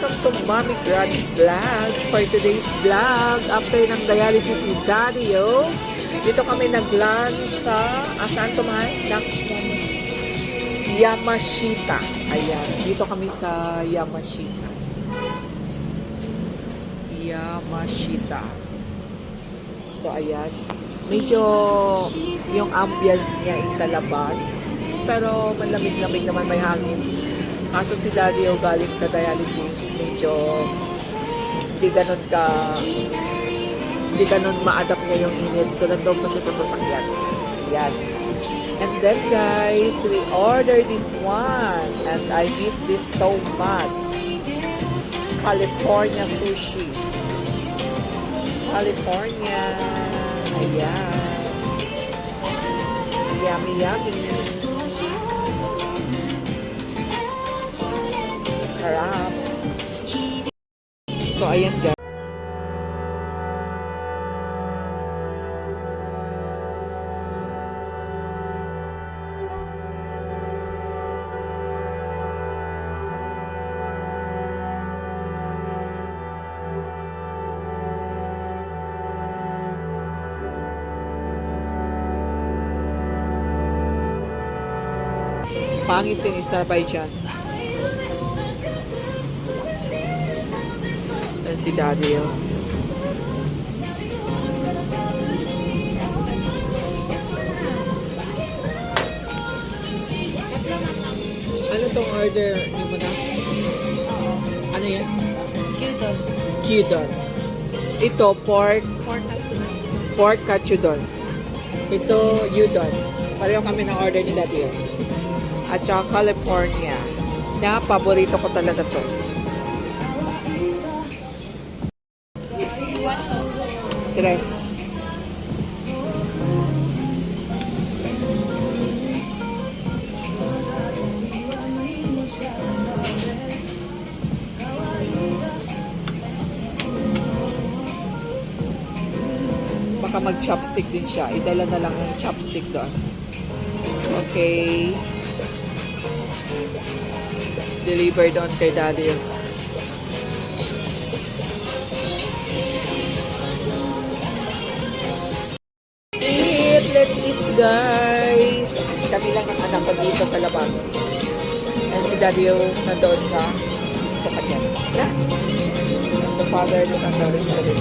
welcome to Mommy Grad's Vlog. For today's vlog, after ng dialysis ni Daddy, dito kami nag-lunch sa, saan tumahay? Yamashita. Ayan, dito kami sa Yamashita. Yamashita. So, ayan. Medyo yung ambience niya is sa labas. Pero malamig-lamig naman, may hangin. Kaso si Daddy galing sa dialysis, medyo hindi ganun ma-adapt niya yung init. So, nandun pa siya sa sasakyan. Yan. And then, guys, we ordered this one. And I miss this so much. California sushi. California. Ayan. Yummy, yummy. Sarap. So, ayan guys. Pangit yung Azerbaijan. Si Daddy Ano tong order niyo mo na? Ano yan? Kyudon. Kyudon. Ito, pork Katsudon. pork katsudon. Ito, udon. Pareho kami ng order ni Daddy. At saka California. Na, paborito ko talaga to. Tres. Baka mag-chopstick din siya. Idala na lang yung chopstick doon. Okay. Deliver doon kay Daddy. Let's eat, guys. Kami lang ang anak ko dito sa labas. And si Daddy nandoon sa sasakyan. Yeah. The Father, the Son, the Holy Spirit.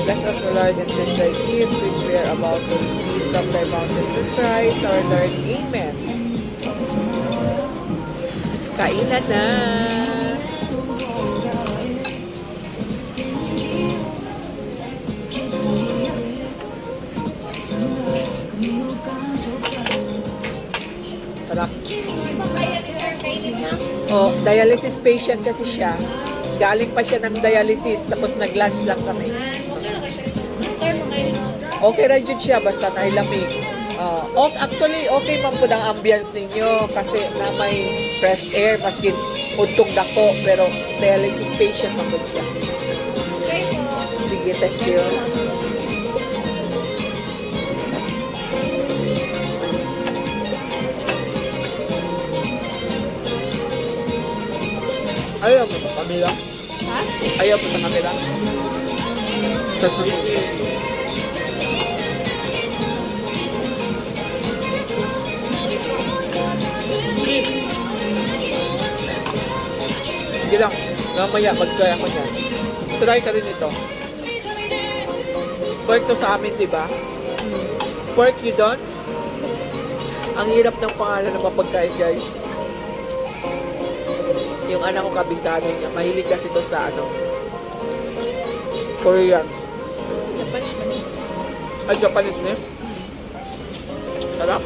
Bless us, the Lord, and bless thy gifts which we are about to receive from thy bountiful Christ, our Lord. Amen. Kainan na. Sarap. Oh, dialysis patient kasi siya. Galing pa siya ng dialysis, tapos nag-lunch lang kami. Okay ra jud siya, basta nailamig. Actually, okay man po ang ambience ninyo kasi na may fresh air, maski untog dako, pero dialysis patient man po siya. Sige, thank you. Ayaw mo sa kamera? Ha? Ayaw mo sa kamera? Hindi lang. Mamaya, mag-try ako niyan. Try ka rin ito. Pork to sa amin, di ba? Pork udon. Ang hirap ng pangalan ng mapagkain, guys. Yung anak ko kabisado niya. Mahilig kasi ito sa Korean. Japanese. Japanese na. Sarap.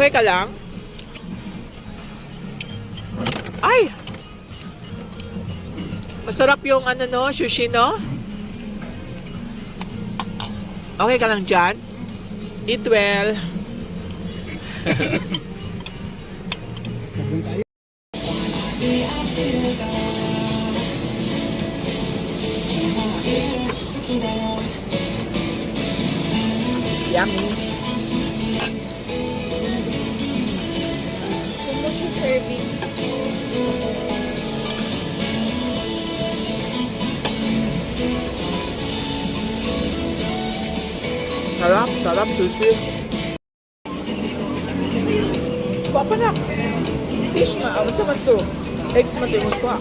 Okay ka lang? Ay! Masarap yung ano no, sushi no? Okay ka lang dyan? Eat well. Yummy. Kung mo siya serving. Sarap, sarap sushi. Kuha pa na. Fish ma, awat sa man to. Eggs man to, kuha.